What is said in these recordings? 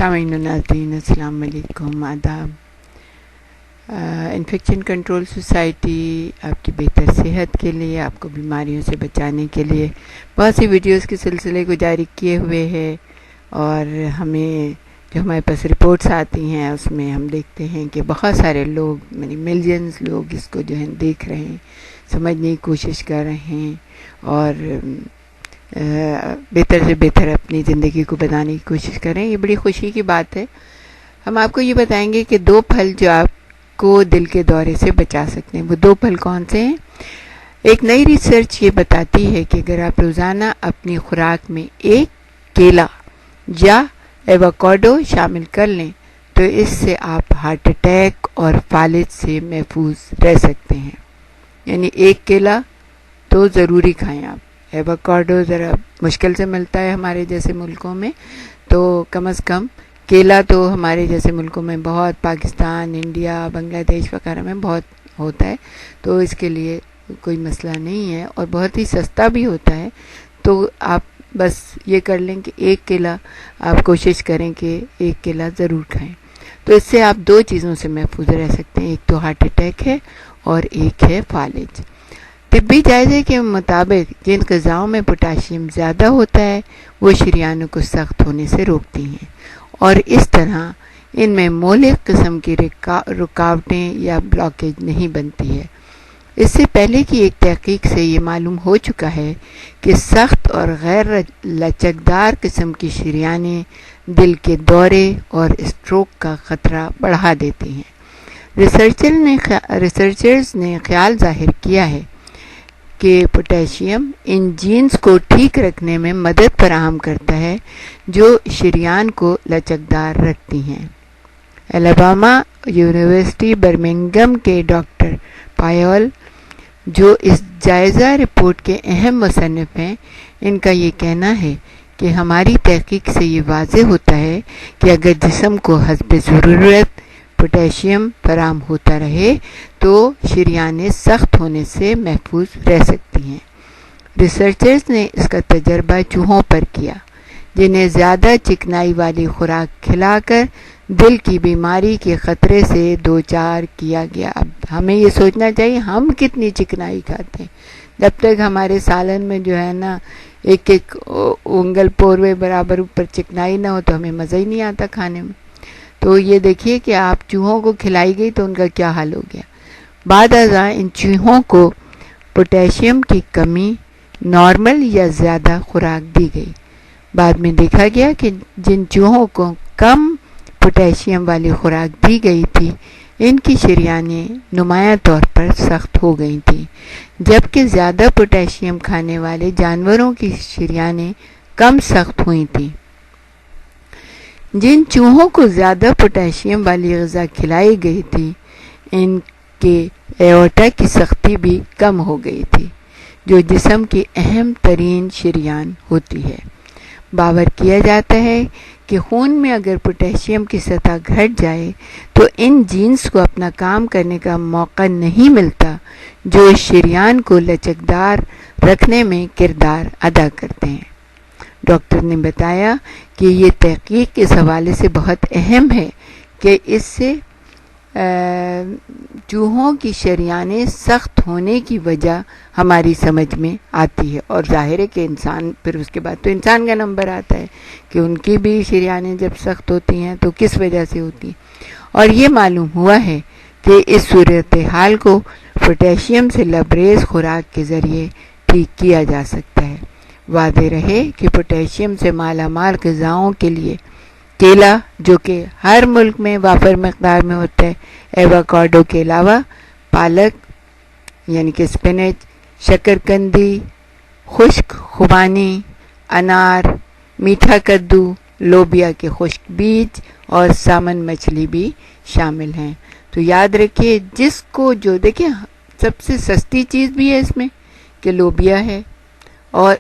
سامعین و ناظرین السلام علیکم، آداب۔ انفیکشن کنٹرول سوسائٹی آپ کی بہتر صحت کے لیے، آپ کو بیماریوں سے بچانے کے لیے بہت سی ویڈیوز کے سلسلے کو جاری کیے ہوئے ہے، اور ہمیں جو ہمارے پاس رپورٹس آتی ہیں اس میں ہم دیکھتے ہیں کہ بہت سارے لوگ، یعنی ملینز لوگ اس کو جو ہے دیکھ رہے ہیں، سمجھنے کی کوشش کر رہے ہیں اور بہتر سے بہتر اپنی زندگی کو بتانے کی کوشش کریں۔ یہ بڑی خوشی کی بات ہے۔ ہم آپ کو یہ بتائیں گے کہ 2 پھل جو آپ کو دل کے دورے سے بچا سکتے ہیں۔ وہ 2 پھل کون سے ہیں؟ ایک نئی ریسرچ یہ بتاتی ہے کہ اگر آپ روزانہ اپنی خوراک میں 1 کیلا یا ایووکیڈو شامل کر لیں تو اس سے آپ ہارٹ اٹیک اور فالج سے محفوظ رہ سکتے ہیں۔ یعنی 1 کیلا تو ضروری کھائیں آپ۔ ایووکیڈو ذرا مشکل سے ملتا ہے ہمارے جیسے ملکوں میں، تو کم از کم کیلا تو ہمارے جیسے ملکوں میں بہت، پاکستان، انڈیا، بنگلہ دیش وغیرہ میں بہت ہوتا ہے، تو اس کے لیے کوئی مسئلہ نہیں ہے اور بہت ہی سستا بھی ہوتا ہے۔ تو آپ بس یہ کر لیں کہ 1 کیلا آپ کوشش کریں کہ 1 کیلا ضرور کھائیں، تو اس سے آپ 2 چیزوں سے محفوظ رہ سکتے ہیں۔ ایک تو ہارٹ اٹیک ہے اور ایک ہے فالج۔ طبی جائزے کے مطابق جن غذاؤں میں پوٹاشیم زیادہ ہوتا ہے وہ شریانوں کو سخت ہونے سے روکتی ہیں، اور اس طرح ان میں مولک قسم کی رکاوٹیں یا بلاکیج نہیں بنتی ہے۔ اس سے پہلے کی ایک تحقیق سے یہ معلوم ہو چکا ہے کہ سخت اور غیر لچکدار قسم کی شریانیں دل کے دورے اور اسٹروک کا خطرہ بڑھا دیتی ہیں۔ ریسرچرز نے خیال ظاہر کیا ہے کہ پوٹاشیم ان جینز کو ٹھیک رکھنے میں مدد فراہم کرتا ہے جو شریان کو لچکدار رکھتی ہیں۔ الاباما یونیورسٹی برمنگھم کے ڈاکٹر پائول، جو اس جائزہ رپورٹ کے اہم مصنف ہیں، ان کا یہ کہنا ہے کہ ہماری تحقیق سے یہ واضح ہوتا ہے کہ اگر جسم کو حسب ضرورت پوٹاشیم فراہم ہوتا رہے تو شریانیں سخت ہونے سے محفوظ رہ سکتی ہیں۔ ریسرچرز نے اس کا تجربہ چوہوں پر کیا جنہیں زیادہ چکنائی والی خوراک کھلا کر دل کی بیماری کے خطرے سے دوچار کیا گیا۔ اب ہمیں یہ سوچنا چاہیے ہم کتنی چکنائی کھاتے ہیں۔ جب تک ہمارے سالن میں جو ہے نا ایک انگل پوروے برابر اوپر چکنائی نہ ہو تو ہمیں مزہ ہی نہیں آتا کھانے میں۔ تو یہ دیکھیے کہ آپ چوہوں کو کھلائی گئی تو ان کا کیا حال ہو گیا۔ بعد ازاں ان چوہوں کو پوٹاشیم کی کمی، نارمل یا زیادہ خوراک دی گئی۔ بعد میں دیکھا گیا کہ جن چوہوں کو کم پوٹاشیم والی خوراک دی گئی تھی ان کی شریانیں نمایاں طور پر سخت ہو گئی تھیں، جبکہ زیادہ پوٹاشیم کھانے والے جانوروں کی شریانیں کم سخت ہوئی تھیں۔ جن چوہوں کو زیادہ پوٹاشیم والی غذا کھلائی گئی تھی ان کے ایورٹا کی سختی بھی کم ہو گئی تھی، جو جسم کی اہم ترین شریان ہوتی ہے۔ باور کیا جاتا ہے کہ خون میں اگر پوٹاشیم کی سطح گھٹ جائے تو ان جینز کو اپنا کام کرنے کا موقع نہیں ملتا جو اس شریان کو لچکدار رکھنے میں کردار ادا کرتے ہیں۔ ڈاکٹر نے بتایا کہ یہ تحقیق اس حوالے سے بہت اہم ہے کہ اس سے چوہوں کی شریانیں سخت ہونے کی وجہ ہماری سمجھ میں آتی ہے، اور ظاہر ہے کہ انسان پھر اس کے بعد تو انسان کا نمبر آتا ہے کہ ان کی بھی شریانیں جب سخت ہوتی ہیں تو کس وجہ سے ہوتی ہیں، اور یہ معلوم ہوا ہے کہ اس صورتحال کو پوٹاشیم سے لبریز خوراک کے ذریعے ٹھیک کیا جا سکتا ہے۔ واضح رہے کہ پوٹاشیم سے مالا مال غذاؤں کے لیے کیلا، جو کہ ہر ملک میں وافر مقدار میں ہوتا ہے، ایووکیڈو کے علاوہ پالک یعنی کہ سپینچ، شکرکندی، خشک خوبانی، انار، میٹھا کدو، لوبیا کے خشک بیج اور سامن مچھلی بھی شامل ہیں۔ تو یاد رکھیے، جس کو جو دیکھیں سب سے سستی چیز بھی ہے اس میں کہ لوبیا ہے اور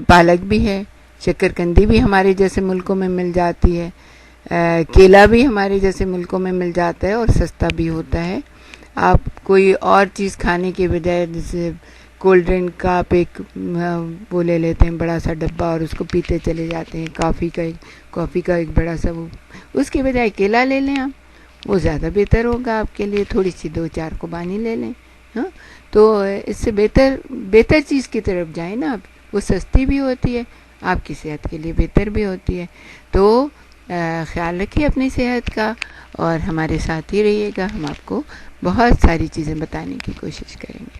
پالک بھی ہے، شکرکندی بھی ہمارے جیسے ملکوں میں مل جاتی ہے، کیلا بھی ہمارے جیسے ملکوں میں مل جاتا ہے اور سستا بھی ہوتا ہے۔ آپ کوئی اور چیز کھانے کے بجائے جیسے کولڈ ڈرنک کا آپ ایک وہ لے لیتے ہیں بڑا سا ڈبہ اور اس کو پیتے چلے جاتے ہیں. کافی کا ایک بڑا سا وہ، اس کے بجائے کیلا لے لیں آپ، وہ زیادہ بہتر ہوگا آپ کے لیے. تھوڑی سی 2-4 خوبانی لے لیں. ہاں، تو اس سے بہتر چیز کی طرف جائیں نا آپ. وہ سستی بھی ہوتی ہے، آپ کی صحت کے لیے بہتر بھی ہوتی ہے. تو خیال رکھیے اپنی صحت کا اور ہمارے ساتھ ہی رہیے گا. ہم آپ کو بہت ساری چیزیں بتانے کی کوشش کریں گے.